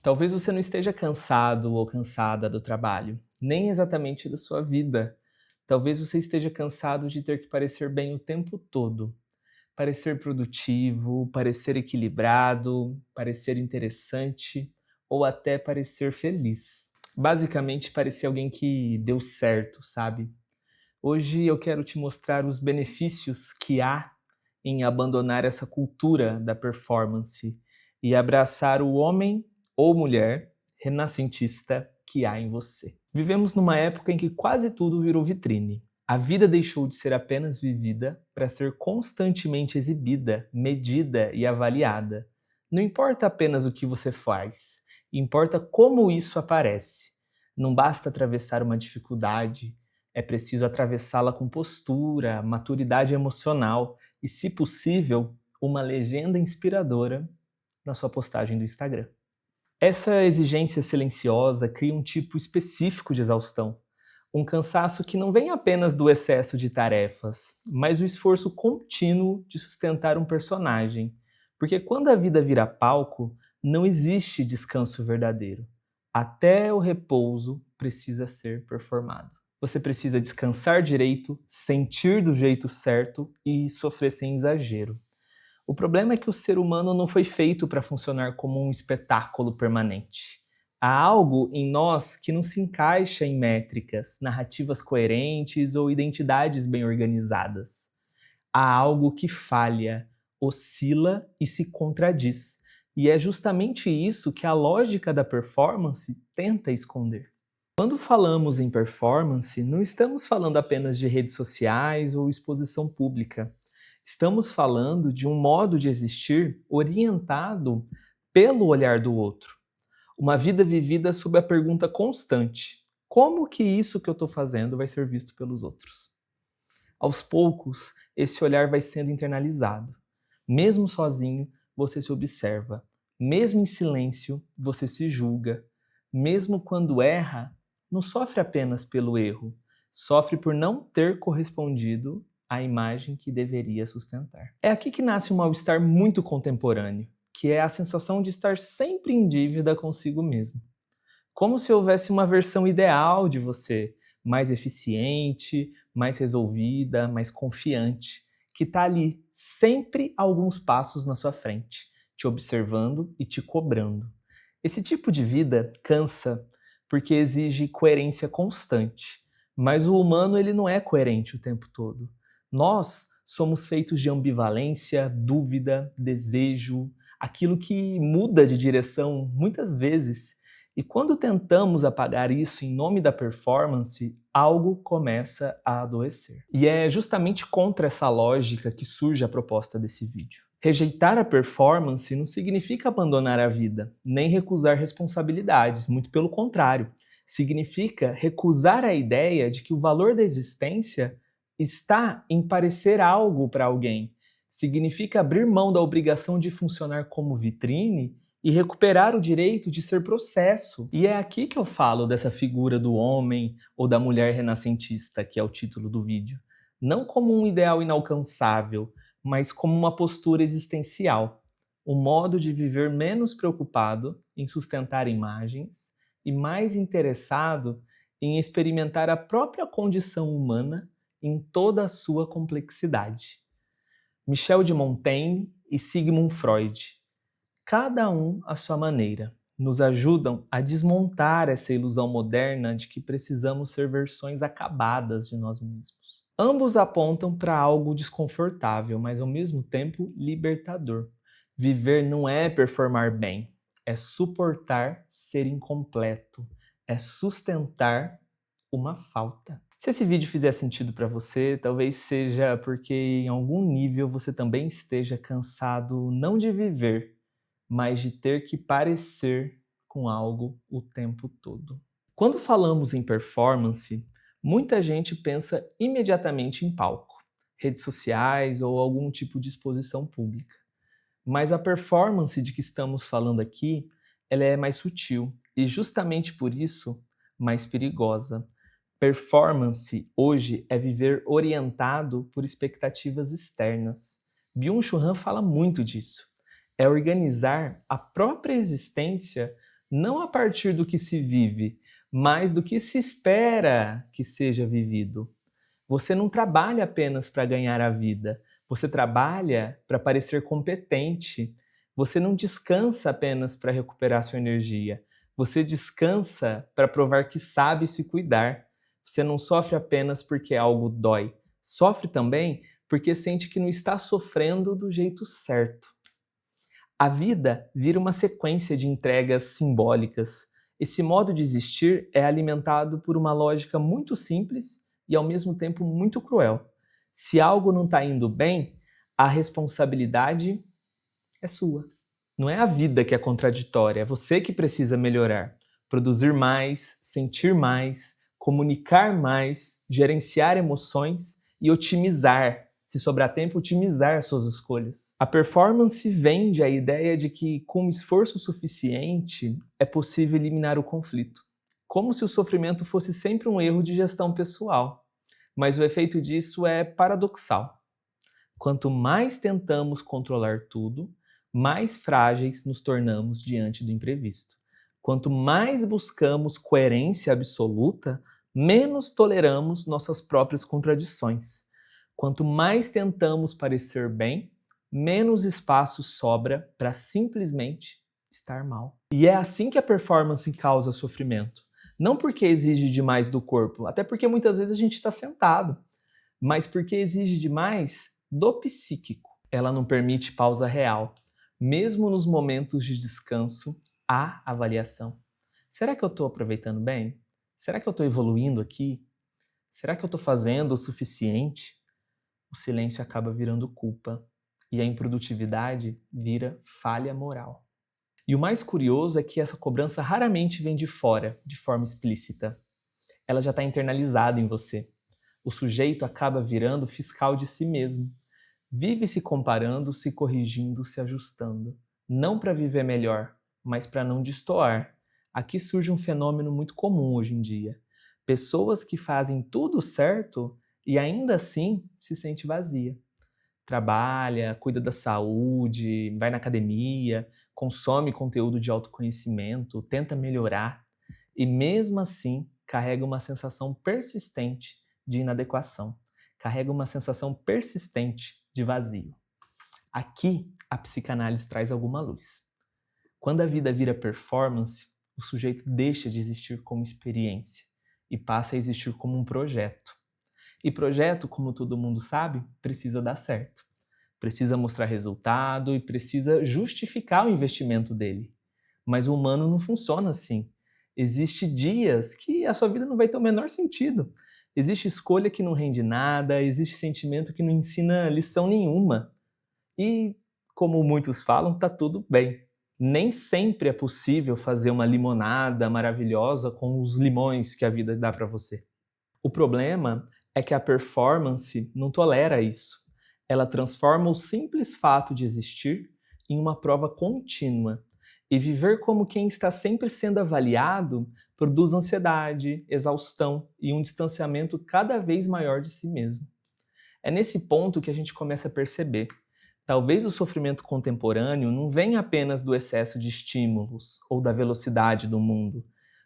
Talvez você não esteja cansado ou cansada do trabalho, nem exatamente da sua vida. Talvez você esteja cansado de ter que parecer bem o tempo todo. Parecer produtivo, parecer equilibrado, parecer interessante ou até parecer feliz. Basicamente, parecer alguém que deu certo, sabe? Hoje eu quero te mostrar os benefícios que há em abandonar essa cultura da performance e abraçar o homem ou mulher renascentista que há em você. Vivemos numa época em que quase tudo virou vitrine. A vida deixou de ser apenas vivida para ser constantemente exibida, medida e avaliada. Não importa apenas o que você faz, importa como isso aparece. Não basta atravessar uma dificuldade, é preciso atravessá-la com postura, maturidade emocional e, se possível, uma legenda inspiradora na sua postagem do Instagram. Essa exigência silenciosa cria um tipo específico de exaustão, um cansaço que não vem apenas do excesso de tarefas, mas do esforço contínuo de sustentar um personagem. Porque quando a vida vira palco, não existe descanso verdadeiro. Até o repouso precisa ser performado. Você precisa descansar direito, sentir do jeito certo e sofrer sem exagero. O problema é que o ser humano não foi feito para funcionar como um espetáculo permanente. Há algo em nós que não se encaixa em métricas, narrativas coerentes ou identidades bem organizadas. Há algo que falha, oscila e se contradiz. E é justamente isso que a lógica da performance tenta esconder. Quando falamos em performance, não estamos falando apenas de redes sociais ou exposição pública. Estamos falando de um modo de existir orientado pelo olhar do outro. Uma vida vivida sob a pergunta constante: como que isso que eu estou fazendo vai ser visto pelos outros? Aos poucos, esse olhar vai sendo internalizado. Mesmo sozinho, você se observa. Mesmo em silêncio, você se julga. Mesmo quando erra, não sofre apenas pelo erro, sofre por não ter correspondido à imagem que deveria sustentar. É aqui que nasce um mal-estar muito contemporâneo, que é a sensação de estar sempre em dívida consigo mesmo. Como se houvesse uma versão ideal de você, mais eficiente, mais resolvida, mais confiante, que está ali, sempre alguns passos na sua frente, te observando e te cobrando. Esse tipo de vida cansa, porque exige coerência constante. Mas o humano ele não é coerente o tempo todo. Nós somos feitos de ambivalência, dúvida, desejo, aquilo que muda de direção muitas vezes. E quando tentamos apagar isso em nome da performance, algo começa a adoecer. E é justamente contra essa lógica que surge a proposta desse vídeo. Rejeitar a performance não significa abandonar a vida, nem recusar responsabilidades, muito pelo contrário. Significa recusar a ideia de que o valor da existência está em parecer algo para alguém. Significa abrir mão da obrigação de funcionar como vitrine e recuperar o direito de ser processo. E é aqui que eu falo dessa figura do homem ou da mulher renascentista, que é o título do vídeo. Não como um ideal inalcançável, mas como uma postura existencial. Um modo de viver menos preocupado em sustentar imagens e mais interessado em experimentar a própria condição humana em toda a sua complexidade. Michel de Montaigne e Sigmund Freud, cada um à sua maneira, nos ajudam a desmontar essa ilusão moderna de que precisamos ser versões acabadas de nós mesmos. Ambos apontam para algo desconfortável, mas ao mesmo tempo libertador. Viver não é performar bem, é suportar ser incompleto, é sustentar uma falta. Se esse vídeo fizer sentido para você, talvez seja porque em algum nível você também esteja cansado não de viver, mas de ter que parecer com algo o tempo todo. Quando falamos em performance, muita gente pensa imediatamente em palco, redes sociais ou algum tipo de exposição pública. Mas a performance de que estamos falando aqui, ela é mais sutil e justamente por isso mais perigosa. Performance hoje é viver orientado por expectativas externas. Byung-Chul Han fala muito disso. É organizar a própria existência não a partir do que se vive, mas do que se espera que seja vivido. Você não trabalha apenas para ganhar a vida, você trabalha para parecer competente. Você não descansa apenas para recuperar sua energia, você descansa para provar que sabe se cuidar. Você não sofre apenas porque algo dói, sofre também porque sente que não está sofrendo do jeito certo. A vida vira uma sequência de entregas simbólicas. Esse modo de existir é alimentado por uma lógica muito simples e ao mesmo tempo muito cruel. Se algo não está indo bem, a responsabilidade é sua. Não é a vida que é contraditória, é você que precisa melhorar. Produzir mais, sentir mais, comunicar mais, gerenciar emoções e otimizar. Se sobrar tempo, otimizar suas escolhas. A performance vende a ideia de que, com esforço suficiente, é possível eliminar o conflito. Como se o sofrimento fosse sempre um erro de gestão pessoal. Mas o efeito disso é paradoxal. Quanto mais tentamos controlar tudo, mais frágeis nos tornamos diante do imprevisto. Quanto mais buscamos coerência absoluta, menos toleramos nossas próprias contradições. Quanto mais tentamos parecer bem, menos espaço sobra para simplesmente estar mal. E é assim que a performance causa sofrimento. Não porque exige demais do corpo, até porque muitas vezes a gente está sentado, mas porque exige demais do psíquico. Ela não permite pausa real. Mesmo nos momentos de descanso, há avaliação. Será que eu estou aproveitando bem? Será que eu estou evoluindo aqui? Será que eu estou fazendo o suficiente? O silêncio acaba virando culpa e a improdutividade vira falha moral. E o mais curioso é que essa cobrança raramente vem de fora, de forma explícita. Ela já está internalizada em você. O sujeito acaba virando fiscal de si mesmo. Vive se comparando, se corrigindo, se ajustando. Não para viver melhor, mas para não destoar. Aqui surge um fenômeno muito comum hoje em dia. Pessoas que fazem tudo certo e ainda assim se sente vazia. Trabalha, cuida da saúde, vai na academia, consome conteúdo de autoconhecimento, tenta melhorar e mesmo assim carrega uma sensação persistente de inadequação, carrega uma sensação persistente de vazio. Aqui a psicanálise traz alguma luz. Quando a vida vira performance, o sujeito deixa de existir como experiência e passa a existir como um projeto. E projeto, como todo mundo sabe, precisa dar certo. Precisa mostrar resultado e precisa justificar o investimento dele. Mas o humano não funciona assim. Existem dias que a sua vida não vai ter o menor sentido. Existe escolha que não rende nada, existe sentimento que não ensina lição nenhuma. E, como muitos falam, tá tudo bem. Nem sempre é possível fazer uma limonada maravilhosa com os limões que a vida dá para você. O problema é que a performance não tolera isso. Ela transforma o simples fato de existir em uma prova contínua. E viver como quem está sempre sendo avaliado produz ansiedade, exaustão e um distanciamento cada vez maior de si mesmo. É nesse ponto que a gente começa a perceber. Talvez o sofrimento contemporâneo não venha apenas do excesso de estímulos ou da velocidade do mundo,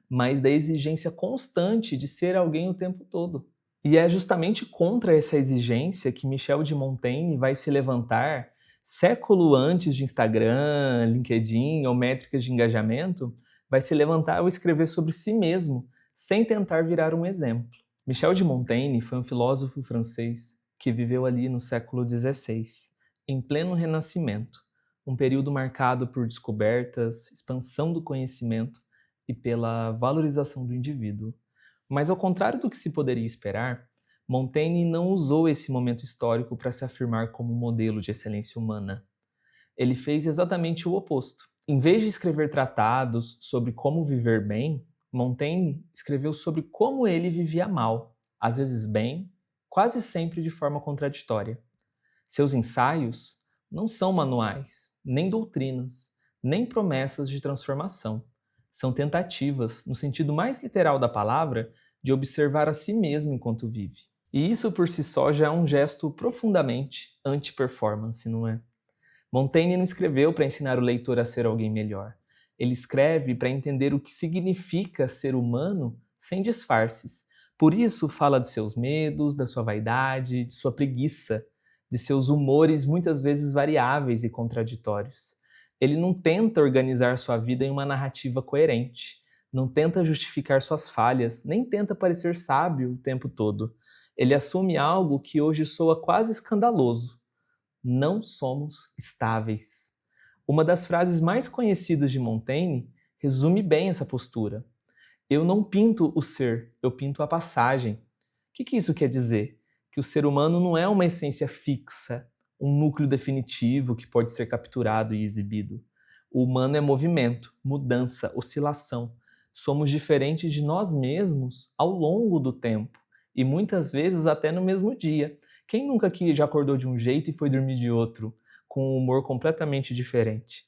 mas da exigência constante de ser alguém o tempo todo. E é justamente contra essa exigência que Michel de Montaigne vai se levantar século antes de Instagram, LinkedIn ou métricas de engajamento, vai se levantar ao escrever sobre si mesmo, sem tentar virar um exemplo. Michel de Montaigne foi um filósofo francês que viveu ali no século XVI, em pleno Renascimento, um período marcado por descobertas, expansão do conhecimento e pela valorização do indivíduo. Mas ao contrário do que se poderia esperar, Montaigne não usou esse momento histórico para se afirmar como modelo de excelência humana. Ele fez exatamente o oposto. Em vez de escrever tratados sobre como viver bem, Montaigne escreveu sobre como ele vivia mal, às vezes bem, quase sempre de forma contraditória. Seus ensaios não são manuais, nem doutrinas, nem promessas de transformação. São tentativas, no sentido mais literal da palavra, de observar a si mesmo enquanto vive. E isso por si só já é um gesto profundamente anti-performance, não é? Montaigne não escreveu para ensinar o leitor a ser alguém melhor. Ele escreve para entender o que significa ser humano sem disfarces. Por isso, fala de seus medos, da sua vaidade, de sua preguiça, de seus humores muitas vezes variáveis e contraditórios. Ele não tenta organizar sua vida em uma narrativa coerente, não tenta justificar suas falhas, nem tenta parecer sábio o tempo todo. Ele assume algo que hoje soa quase escandaloso: não somos estáveis. Uma das frases mais conhecidas de Montaigne resume bem essa postura. Eu não pinto o ser, eu pinto a passagem. O que isso quer dizer? Que o ser humano não é uma essência fixa, um núcleo definitivo que pode ser capturado e exibido. O humano é movimento, mudança, oscilação. Somos diferentes de nós mesmos ao longo do tempo e muitas vezes até no mesmo dia. Quem nunca aqui já acordou de um jeito e foi dormir de outro, com um humor completamente diferente?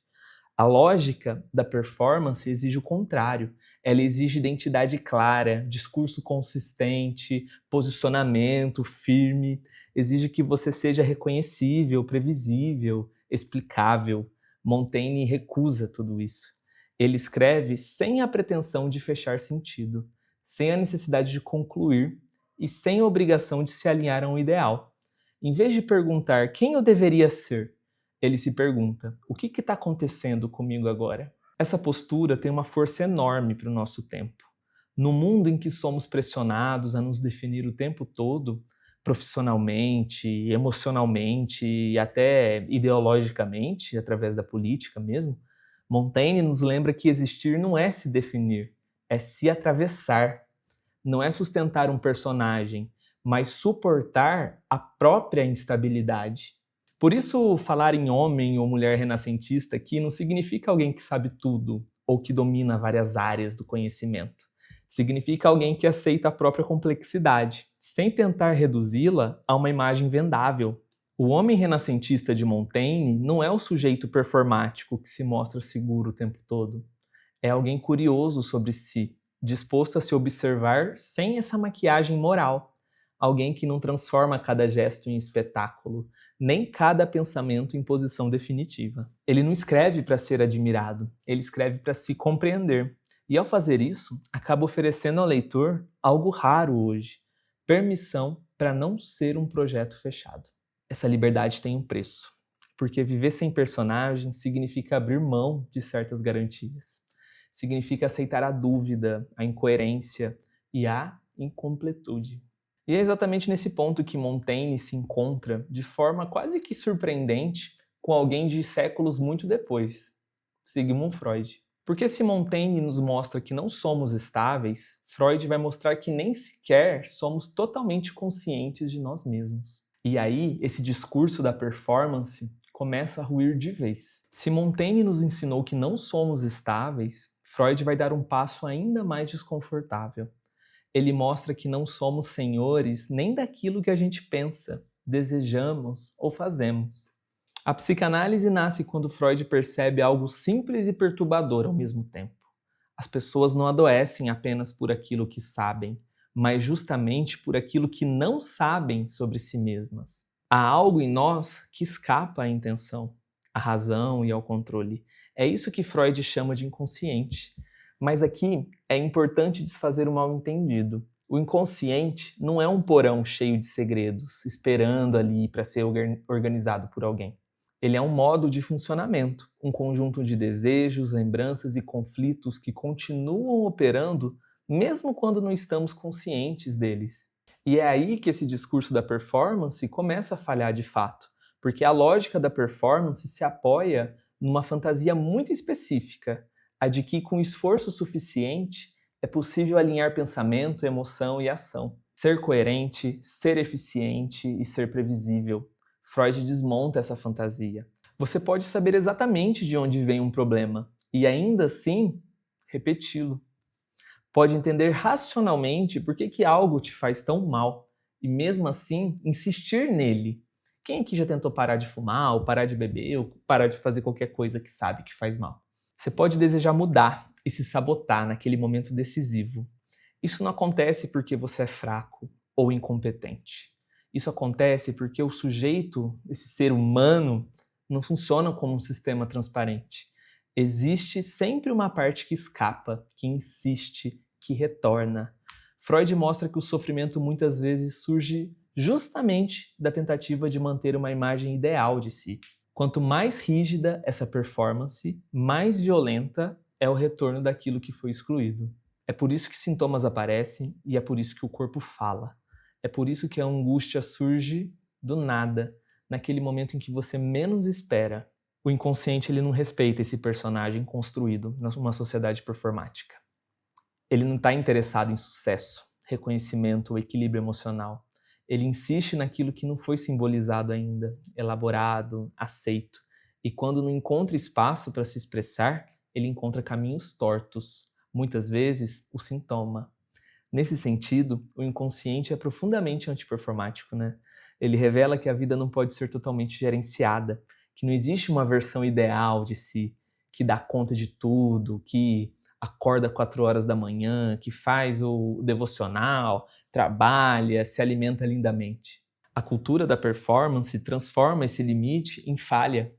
A lógica da performance exige o contrário. Ela exige identidade clara, discurso consistente, posicionamento firme. Exige que você seja reconhecível, previsível, explicável. Montaigne recusa tudo isso. Ele escreve sem a pretensão de fechar sentido, sem a necessidade de concluir e sem a obrigação de se alinhar a um ideal. Em vez de perguntar quem eu deveria ser, ele se pergunta: o que está acontecendo comigo agora? Essa postura tem uma força enorme para o nosso tempo. No mundo em que somos pressionados a nos definir o tempo todo, profissionalmente, emocionalmente e até ideologicamente, através da política mesmo, Montaigne nos lembra que existir não é se definir, é se atravessar. Não é sustentar um personagem, mas suportar a própria instabilidade. Por isso, falar em homem ou mulher renascentista aqui não significa alguém que sabe tudo ou que domina várias áreas do conhecimento. Significa alguém que aceita a própria complexidade, sem tentar reduzi-la a uma imagem vendável. O homem renascentista de Montaigne não é o sujeito performático que se mostra seguro o tempo todo. É alguém curioso sobre si, disposto a se observar sem essa maquiagem moral. Alguém que não transforma cada gesto em espetáculo, nem cada pensamento em posição definitiva. Ele não escreve para ser admirado, ele escreve para se compreender. E ao fazer isso, acaba oferecendo ao leitor algo raro hoje: permissão para não ser um projeto fechado. Essa liberdade tem um preço, porque viver sem personagem significa abrir mão de certas garantias. Significa aceitar a dúvida, a incoerência e a incompletude. E é exatamente nesse ponto que Montaigne se encontra, de forma quase que surpreendente, com alguém de séculos muito depois, Sigmund Freud. Porque se Montaigne nos mostra que não somos estáveis, Freud vai mostrar que nem sequer somos totalmente conscientes de nós mesmos. E aí, esse discurso da performance começa a ruir de vez. Se Montaigne nos ensinou que não somos estáveis, Freud vai dar um passo ainda mais desconfortável. Ele mostra que não somos senhores nem daquilo que a gente pensa, desejamos ou fazemos. A psicanálise nasce quando Freud percebe algo simples e perturbador ao mesmo tempo. As pessoas não adoecem apenas por aquilo que sabem, mas justamente por aquilo que não sabem sobre si mesmas. Há algo em nós que escapa à intenção, à razão e ao controle. É isso que Freud chama de inconsciente. Mas aqui é importante desfazer o mal-entendido. O inconsciente não é um porão cheio de segredos, esperando ali para ser organizado por alguém. Ele é um modo de funcionamento, um conjunto de desejos, lembranças e conflitos que continuam operando mesmo quando não estamos conscientes deles. E é aí que esse discurso da performance começa a falhar de fato, porque a lógica da performance se apoia numa fantasia muito específica, a de que com esforço suficiente é possível alinhar pensamento, emoção e ação. Ser coerente, ser eficiente e ser previsível. Freud desmonta essa fantasia. Você pode saber exatamente de onde vem um problema e ainda assim repeti-lo. Pode entender racionalmente por que algo te faz tão mal e mesmo assim insistir nele. Quem aqui já tentou parar de fumar, ou parar de beber, ou parar de fazer qualquer coisa que sabe que faz mal? Você pode desejar mudar e se sabotar naquele momento decisivo. Isso não acontece porque você é fraco ou incompetente. Isso acontece porque o sujeito, esse ser humano, não funciona como um sistema transparente. Existe sempre uma parte que escapa, que insiste, que retorna. Freud mostra que o sofrimento muitas vezes surge justamente da tentativa de manter uma imagem ideal de si. Quanto mais rígida essa performance, mais violenta é o retorno daquilo que foi excluído. É por isso que sintomas aparecem e é por isso que o corpo fala. É por isso que a angústia surge do nada, naquele momento em que você menos espera. O inconsciente ele não respeita esse personagem construído numa sociedade performática. Ele não está interessado em sucesso, reconhecimento ou equilíbrio emocional. Ele insiste naquilo que não foi simbolizado ainda, elaborado, aceito. E quando não encontra espaço para se expressar, ele encontra caminhos tortos, muitas vezes o sintoma. Nesse sentido, o inconsciente é profundamente antiperformático, né? Ele revela que a vida não pode ser totalmente gerenciada, que não existe uma versão ideal de si, que dá conta de tudo, que acorda 4 horas da manhã, que faz o devocional, trabalha, se alimenta lindamente. A cultura da performance transforma esse limite em falha.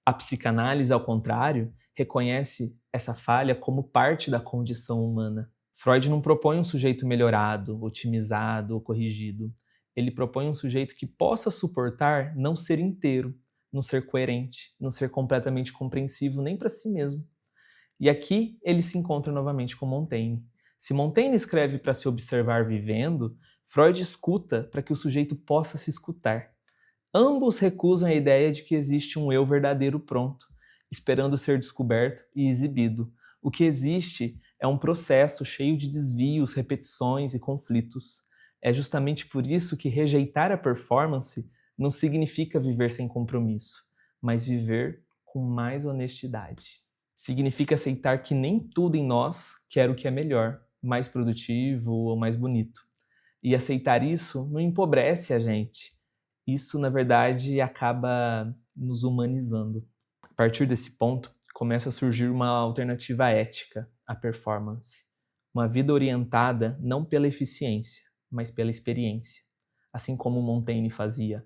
A psicanálise, ao contrário, reconhece essa falha como parte da condição humana. Freud não propõe um sujeito melhorado, otimizado ou corrigido. Ele propõe um sujeito que possa suportar não ser inteiro, não ser coerente, não ser completamente compreensivo nem para si mesmo. E aqui ele se encontra novamente com Montaigne. Se Montaigne escreve para se observar vivendo, Freud escuta para que o sujeito possa se escutar. Ambos recusam a ideia de que existe um eu verdadeiro pronto, esperando ser descoberto e exibido. O que existe é um processo cheio de desvios, repetições e conflitos. É justamente por isso que rejeitar a performance não significa viver sem compromisso, mas viver com mais honestidade. Significa aceitar que nem tudo em nós quer o que é melhor, mais produtivo ou mais bonito. E aceitar isso não empobrece a gente. Isso, na verdade, acaba nos humanizando. A partir desse ponto, começa a surgir uma alternativa ética à performance. Uma vida orientada não pela eficiência, mas pela experiência, assim como Montaigne fazia.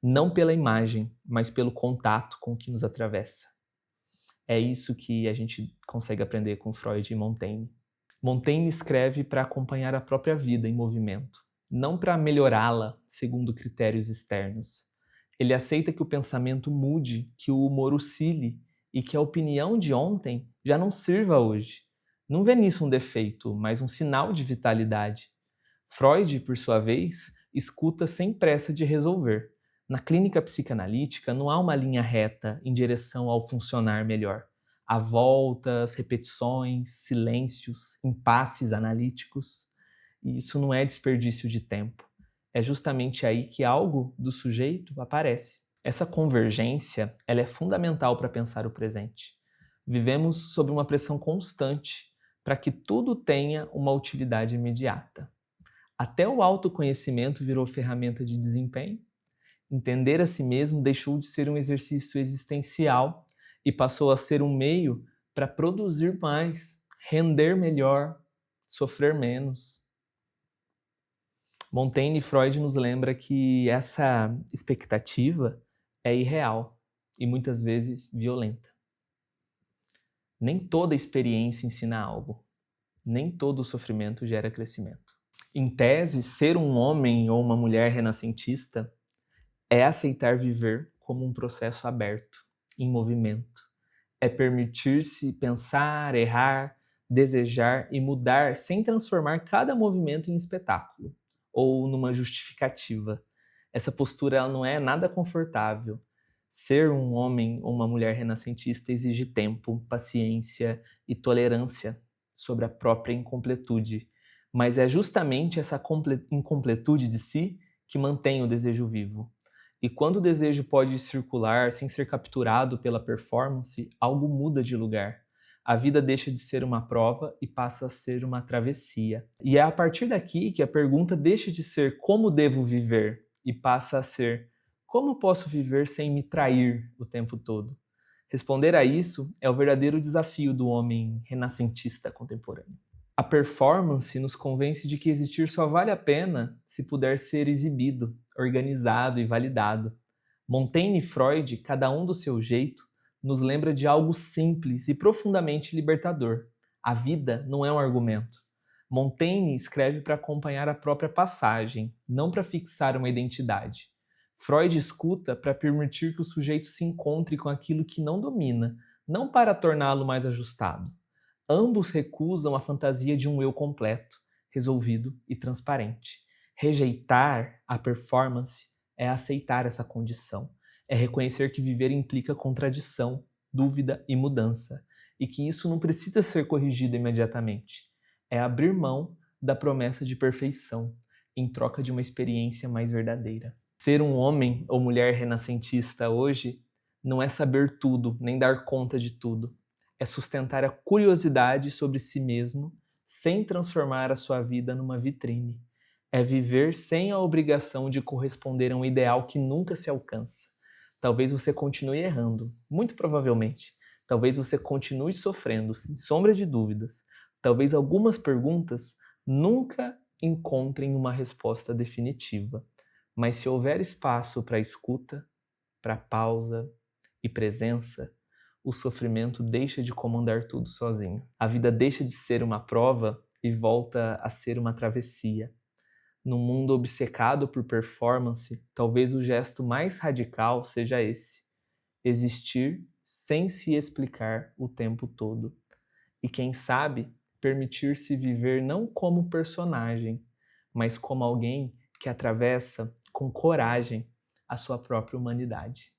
Não pela imagem, mas pelo contato com o que nos atravessa. É isso que a gente consegue aprender com Freud e Montaigne. Montaigne escreve para acompanhar a própria vida em movimento, não para melhorá-la segundo critérios externos. Ele aceita que o pensamento mude, que o humor oscile e que a opinião de ontem já não sirva hoje. Não vê nisso um defeito, mas um sinal de vitalidade. Freud, por sua vez, escuta sem pressa de resolver. Na clínica psicanalítica não há uma linha reta em direção ao funcionar melhor. Há voltas, repetições, silêncios, impasses analíticos. E isso não é desperdício de tempo. É justamente aí que algo do sujeito aparece. Essa convergência, ela é fundamental para pensar o presente. Vivemos sob uma pressão constante para que tudo tenha uma utilidade imediata. Até o autoconhecimento virou ferramenta de desempenho. Entender a si mesmo deixou de ser um exercício existencial e passou a ser um meio para produzir mais, render melhor, sofrer menos. Montaigne e Freud nos lembra que essa expectativa é irreal e muitas vezes violenta. Nem toda experiência ensina algo, nem todo sofrimento gera crescimento. Em tese, ser um homem ou uma mulher renascentista é aceitar viver como um processo aberto, em movimento. É permitir-se pensar, errar, desejar e mudar sem transformar cada movimento em espetáculo ou numa justificativa. Essa postura ela não é nada confortável. Ser um homem ou uma mulher renascentista exige tempo, paciência e tolerância sobre a própria incompletude. Mas é justamente essa incompletude de si que mantém o desejo vivo. E quando o desejo pode circular sem ser capturado pela performance, algo muda de lugar. A vida deixa de ser uma prova e passa a ser uma travessia. E é a partir daqui que a pergunta deixa de ser como devo viver e passa a ser como posso viver sem me trair o tempo todo. Responder a isso é o verdadeiro desafio do homem renascentista contemporâneo. A performance nos convence de que existir só vale a pena se puder ser exibido, organizado e validado. Montaigne e Freud, cada um do seu jeito, nos lembra de algo simples e profundamente libertador. A vida não é um argumento. Montaigne escreve para acompanhar a própria passagem, não para fixar uma identidade. Freud escuta para permitir que o sujeito se encontre com aquilo que não domina, não para torná-lo mais ajustado. Ambos recusam a fantasia de um eu completo, resolvido e transparente. Rejeitar a performance é aceitar essa condição, é reconhecer que viver implica contradição, dúvida e mudança, e que isso não precisa ser corrigido imediatamente. É abrir mão da promessa de perfeição, em troca de uma experiência mais verdadeira. Ser um homem ou mulher renascentista hoje não é saber tudo, nem dar conta de tudo. É sustentar a curiosidade sobre si mesmo, sem transformar a sua vida numa vitrine. É viver sem a obrigação de corresponder a um ideal que nunca se alcança. Talvez você continue errando, muito provavelmente. Talvez você continue sofrendo, sem sombra de dúvidas. Talvez algumas perguntas nunca encontrem uma resposta definitiva. Mas se houver espaço para escuta, para pausa e presença, o sofrimento deixa de comandar tudo sozinho. A vida deixa de ser uma prova e volta a ser uma travessia. Num mundo obcecado por performance, talvez o gesto mais radical seja esse: existir sem se explicar o tempo todo. E quem sabe, permitir-se viver não como personagem, mas como alguém que atravessa com coragem a sua própria humanidade.